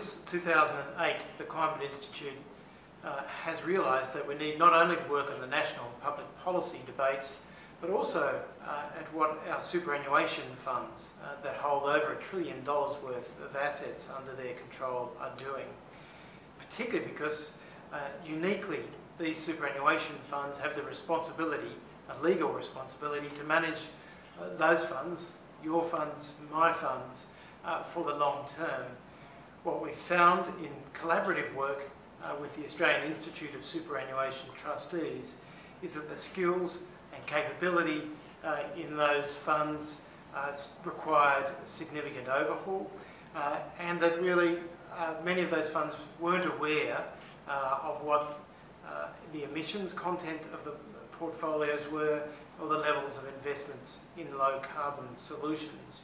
Since 2008, the Climate Institute has realised that we need not only to work on the national public policy debates, but also at what our superannuation funds that hold over $1 trillion worth of assets under their control are doing. Particularly because uniquely these superannuation funds have the responsibility, a legal responsibility, to manage those funds, your funds, my funds, for the long term. What we've found in collaborative work with the Australian Institute of Superannuation Trustees is that the skills and capability in those funds required significant overhaul, and that really many of those funds weren't aware of what the emissions content of the portfolios were, or the levels of investments in low carbon solutions.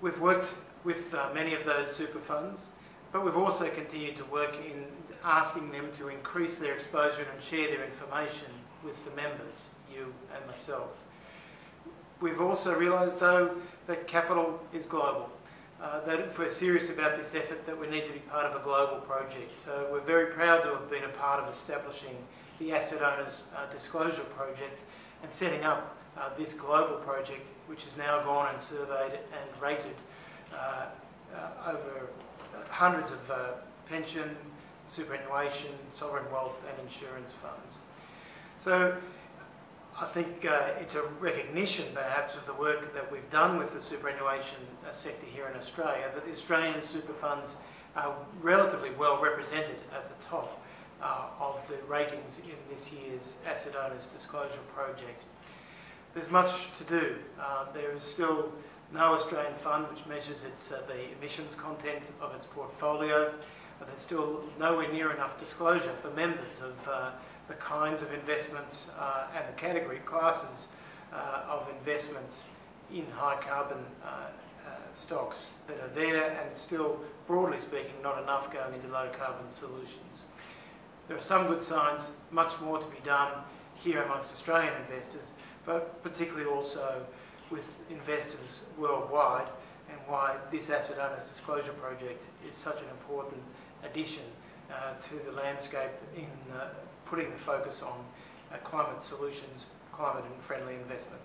We've worked with many of those super funds, but we've also continued to work in asking them to increase their exposure and share their information with the members, you and myself. We've also realised, though, that capital is global, that if we're serious about this effort, that we need to be part of a global project. So we're very proud to have been a part of establishing the Asset Owners Disclosure Project and setting up this global project, which has now gone and surveyed and rated over hundreds of pension, superannuation, sovereign wealth and insurance funds. So I think it's a recognition perhaps of the work that we've done with the superannuation sector here in Australia, that the Australian super funds are relatively well represented at the top of the ratings in this year's Asset Owners Disclosure Project. There's much to do. There is still no Australian fund which measures the emissions content of its portfolio. There's still nowhere near enough disclosure for members of the kinds of investments and the category classes of investments in high carbon stocks that are there, and still, broadly speaking, not enough going into low carbon solutions. There are some good signs, much more to be done here amongst Australian investors, but particularly also with investors worldwide, and why this Asset Owners Disclosure Project is such an important addition to the landscape in putting the focus on climate solutions, climate and friendly investment.